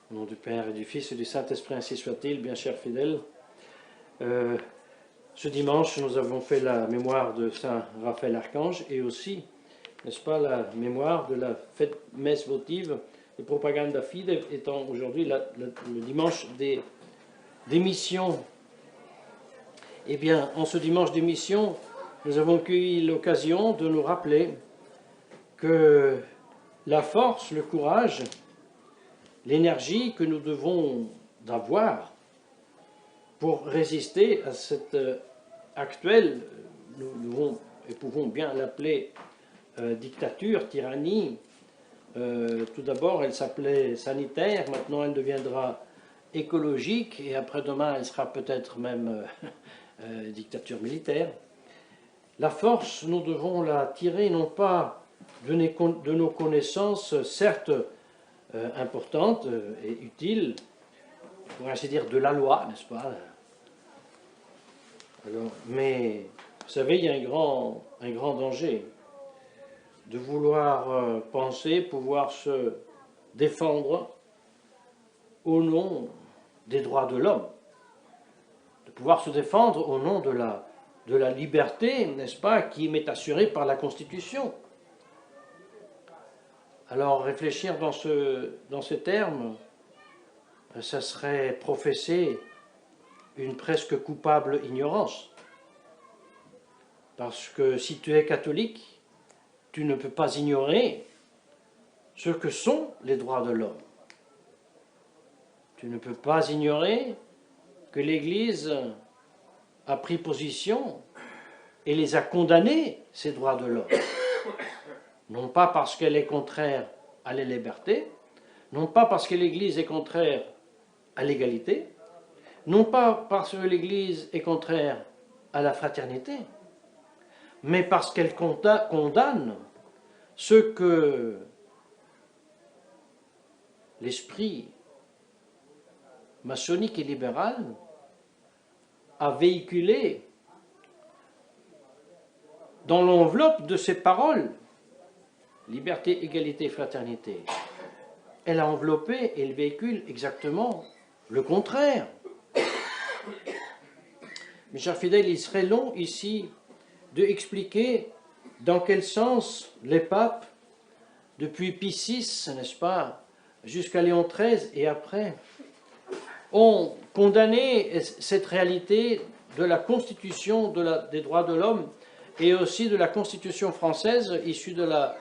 Au nom du Père et du Fils et du Saint-Esprit, ainsi soit-il, bien chers fidèles. Ce dimanche, nous avons fait la mémoire de Saint Raphaël Archange et aussi, n'est-ce pas, la mémoire de la fête messe votive de Propaganda Fide, étant aujourd'hui le dimanche des missions. Eh bien, en ce dimanche des missions, nous avons eu l'occasion de nous rappeler que la force, le courage, l'énergie que nous devons avoir pour résister à cette actuelle, nous devons et pouvons bien l'appeler dictature, tyrannie. Tout d'abord, elle s'appelait sanitaire, maintenant elle deviendra écologique, et après-demain, elle sera peut-être même dictature militaire. La force, nous devons la tirer non pas de nos connaissances, certes importantes et utiles, pour ainsi dire de la loi, n'est-ce pas? Alors, mais, vous savez, il y a un grand danger de vouloir penser pouvoir se défendre au nom des droits de l'homme, de pouvoir se défendre au nom de la liberté, n'est-ce pas, qui m'est assurée par la Constitution. Alors, réfléchir dans ces termes, ça serait professer une presque coupable ignorance. Parce que si tu es catholique, tu ne peux pas ignorer ce que sont les droits de l'homme. Tu ne peux pas ignorer que l'Église a pris position et les a condamnés, ces droits de l'homme. Non pas parce qu'elle est contraire à la liberté, non pas parce que l'Église est contraire à l'égalité, non pas parce que l'Église est contraire à la fraternité, mais parce qu'elle condamne ce que l'esprit maçonnique et libéral a véhiculé dans l'enveloppe de ses paroles, liberté, égalité, fraternité. Elle a enveloppé et elle véhicule exactement le contraire. Mes chers fidèles, il serait long ici de expliquer dans quel sens les papes, depuis Pie VI, n'est-ce pas, jusqu'à Léon XIII et après, ont condamné cette réalité de la Constitution des droits de l'homme et aussi de la Constitution française issue de la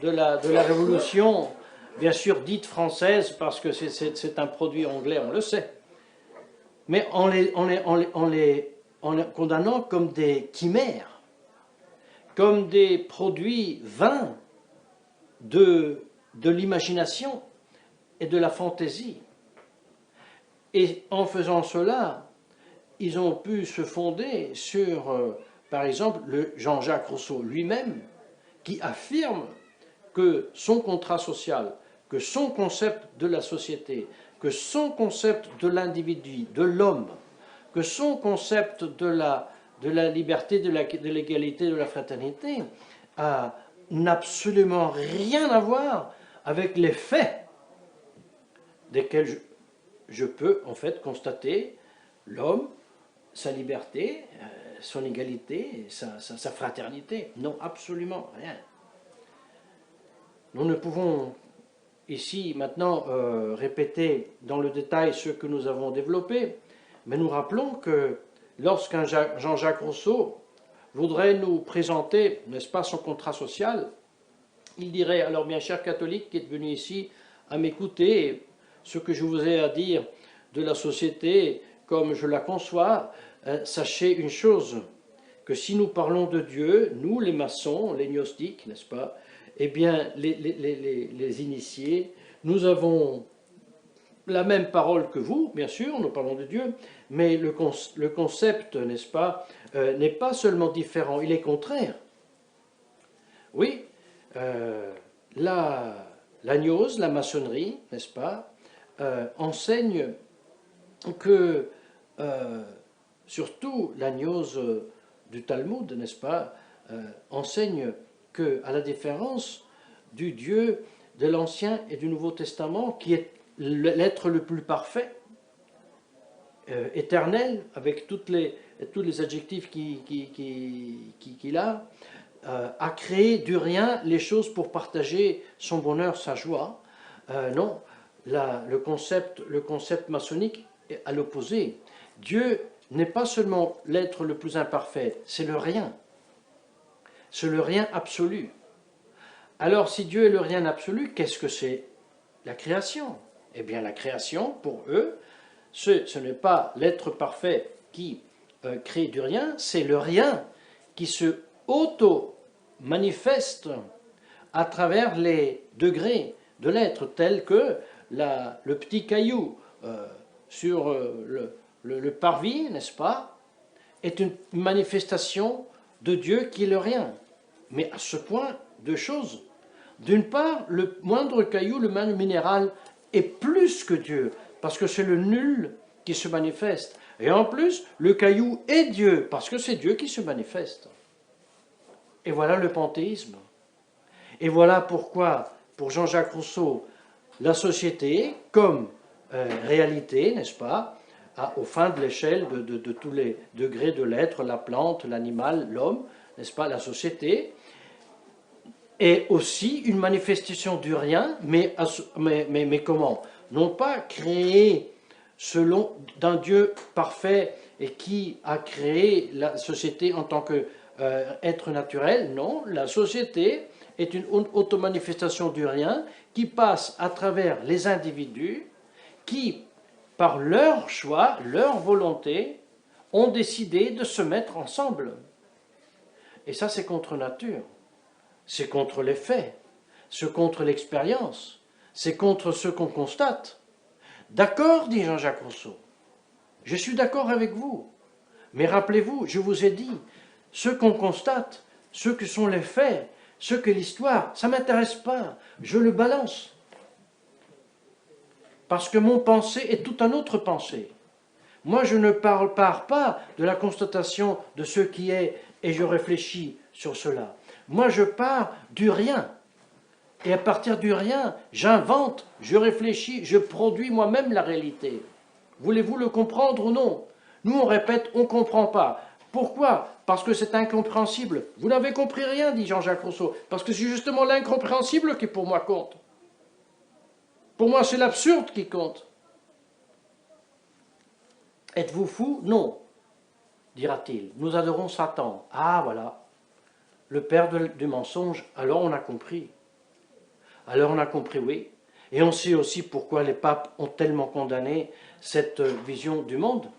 Révolution, bien sûr dite française parce que c'est un produit anglais, on le sait, mais en les condamnant comme des chimères, comme des produits vains de l'imagination et de la fantaisie. Et en faisant cela, ils ont pu se fonder sur, par exemple, le Jean-Jacques Rousseau lui-même, qui affirme que son contrat social, que son concept de la société, que son concept de l'individu, de l'homme, que son concept de la liberté, de l'égalité, de la fraternité, n'a absolument rien à voir avec les faits desquels je peux en fait constater l'homme, sa liberté, son égalité, sa fraternité. Non, absolument rien. Nous ne pouvons ici maintenant répéter dans le détail ce que nous avons développé, mais nous rappelons que lorsqu'un Jean-Jacques Rousseau voudrait nous présenter, n'est-ce pas, son contrat social, il dirait, alors bien cher catholique qui êtes venu ici à m'écouter, ce que je vous ai à dire de la société comme je la conçois, sachez une chose, que si nous parlons de Dieu, nous les maçons, les gnostiques, n'est-ce pas, eh bien les initiés, nous avons la même parole que vous, bien sûr, nous parlons de Dieu, mais le concept, n'est-ce pas, n'est pas seulement différent, il est contraire. Oui, la gnose, la maçonnerie, n'est-ce pas, enseigne que, surtout la gnose du Talmud, n'est-ce pas, enseigne que, à la différence du Dieu de l'Ancien et du Nouveau Testament, qui est l'être le plus parfait, éternel, avec tous les adjectifs qu'il a créé du rien les choses pour partager son bonheur, sa joie. Non, le concept maçonnique est à l'opposé. Dieu n'est pas seulement l'être le plus imparfait, c'est le rien. C'est le rien absolu. Alors, si Dieu est le rien absolu, qu'est-ce que c'est la création? Eh bien, la création, pour eux, ce n'est pas l'être parfait qui crée du rien, c'est le rien qui se auto-manifeste à travers les degrés de l'être, tels que le petit caillou sur le parvis, n'est-ce pas, est une manifestation de Dieu qui est le rien. Mais à ce point, deux choses. D'une part, le moindre caillou, le moindre minéral est plus que Dieu, parce que c'est le nul qui se manifeste. Et en plus, le caillou est Dieu, parce que c'est Dieu qui se manifeste. Et voilà le panthéisme. Et voilà pourquoi, pour Jean-Jacques Rousseau, la société, comme réalité, n'est-ce pas, au fin de l'échelle de tous les degrés de l'être, la plante, l'animal, l'homme, n'est-ce pas, la société, est aussi une manifestation du rien, mais comment? Non pas créée selon d'un Dieu parfait et qui a créé la société en tant qu'être naturel, non, la société est une automanifestation du rien qui passe à travers les individus qui, par leur choix, leur volonté, ont décidé de se mettre ensemble. Et ça, c'est contre nature. C'est contre les faits, c'est contre l'expérience, c'est contre ce qu'on constate. D'accord, dit Jean-Jacques Rousseau, je suis d'accord avec vous, mais rappelez-vous, je vous ai dit, ce qu'on constate, ce que sont les faits, ce que l'histoire, ça ne m'intéresse pas, je le balance. Parce que mon pensée est tout un autre pensée. Moi, je ne pars pas de la constatation de ce qui est et je réfléchis sur cela. Moi, je pars du rien. Et à partir du rien, j'invente, je réfléchis, je produis moi-même la réalité. Voulez-vous le comprendre ou non? Nous, on répète, on ne comprend pas. Pourquoi? Parce que c'est incompréhensible. Vous n'avez compris rien, dit Jean-Jacques Rousseau, parce que c'est justement l'incompréhensible qui pour moi compte. Pour moi, c'est l'absurde qui compte. Êtes-vous fou? Non, dira-t-il. Nous adorons Satan. Ah, voilà. Le père du mensonge, alors on a compris. Alors on a compris, oui. Et on sait aussi pourquoi les papes ont tellement condamné cette vision du monde.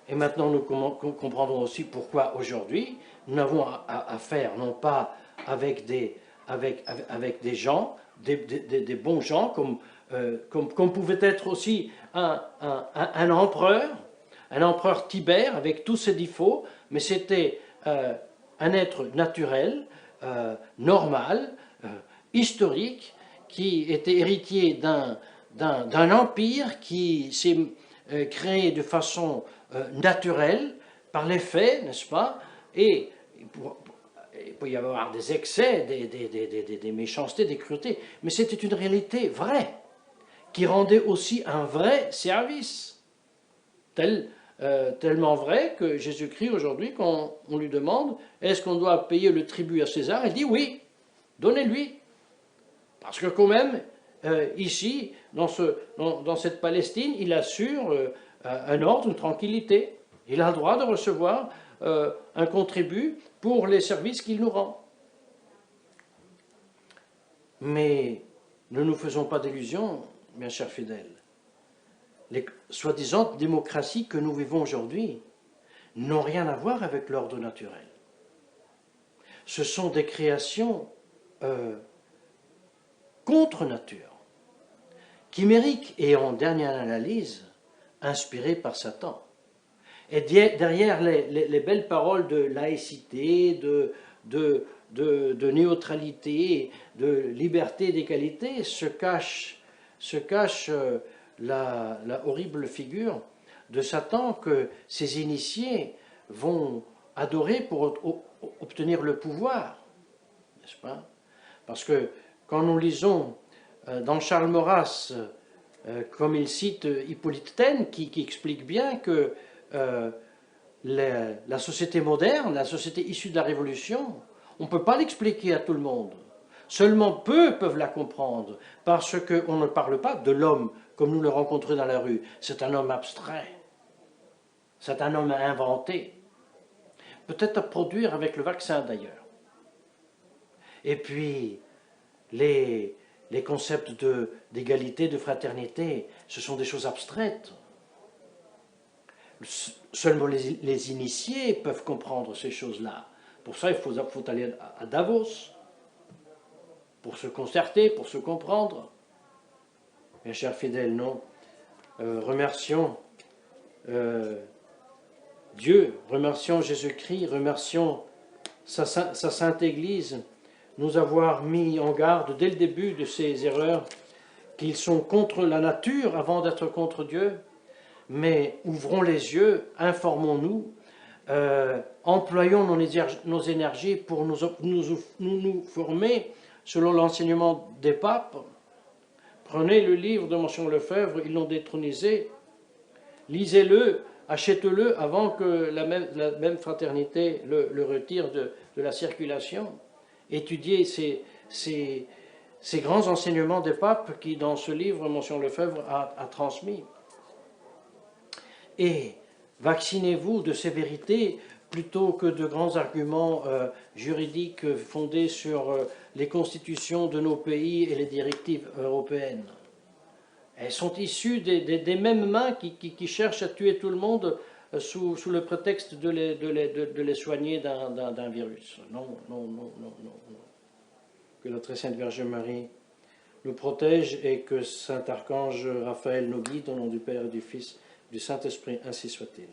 Et maintenant nous comprendrons aussi pourquoi aujourd'hui nous n'avons à faire non pas avec des gens, des bons gens, comme pouvait être aussi un empereur Tibère avec tous ses défauts, mais c'était un être naturel, normal, historique, qui était héritier d'un empire qui s'est créé de façon naturelle par les faits, n'est-ce pas? Et il peut y avoir des excès, des méchancetés, des cruautés, mais c'était une réalité vraie, qui rendait aussi un vrai service, tellement vrai que Jésus-Christ, aujourd'hui, quand on lui demande « Est-ce qu'on doit payer le tribut à César ?» il dit « Oui, donnez-lui. » Parce que quand même, ici, dans cette Palestine, il assure un ordre, une tranquillité. Il a le droit de recevoir un contribut pour les services qu'il nous rend. Mais ne nous faisons pas d'illusions, mes chers fidèles. Les soi-disant démocraties que nous vivons aujourd'hui n'ont rien à voir avec l'ordre naturel. Ce sont des créations contre nature, chimériques et en dernière analyse, inspirées par Satan. Et derrière les belles paroles de laïcité, de neutralité, de liberté, d'égalité, se cache la horrible figure de Satan que ces initiés vont adorer pour obtenir le pouvoir, n'est-ce pas? Parce que quand nous lisons dans Charles Maurras comme il cite Hippolyte Taine, qui explique bien que la société moderne, la société issue de la Révolution, on ne peut pas l'expliquer à tout le monde. Seulement peu peuvent la comprendre, parce qu'on ne parle pas de l'homme comme nous le rencontrons dans la rue. C'est un homme abstrait, c'est un homme inventé, peut-être à produire avec le vaccin d'ailleurs. Et puis, les concepts d'égalité, de fraternité, ce sont des choses abstraites. Seulement les initiés peuvent comprendre ces choses-là. Pour ça, il faut aller à Davos, pour se concerter, pour se comprendre. Mes chers fidèles, non. Remercions Dieu, remercions Jésus-Christ, remercions sa Sainte Église, nous avoir mis en garde dès le début de ces erreurs, qu'ils sont contre la nature avant d'être contre Dieu. Mais ouvrons les yeux, informons-nous, employons nos énergies pour nous former selon l'enseignement des papes. Prenez le livre de Monsieur Lefebvre, ils l'ont détronisé, lisez-le, achetez-le avant que la même fraternité le retire de la circulation. Étudiez ces grands enseignements des papes qui, dans ce livre, Monsieur Lefebvre a transmis. Et vaccinez-vous de ces vérités plutôt que de grands arguments juridiques fondés sur les constitutions de nos pays et les directives européennes. Elles sont issues des mêmes mains qui cherchent à tuer tout le monde sous le prétexte de les soigner d'un virus. Non, non, non, non, non, non. Que la très sainte Vierge Marie nous protège et que saint archange Raphaël nous guide au nom du Père et du Fils du Saint-Esprit, ainsi soit-il.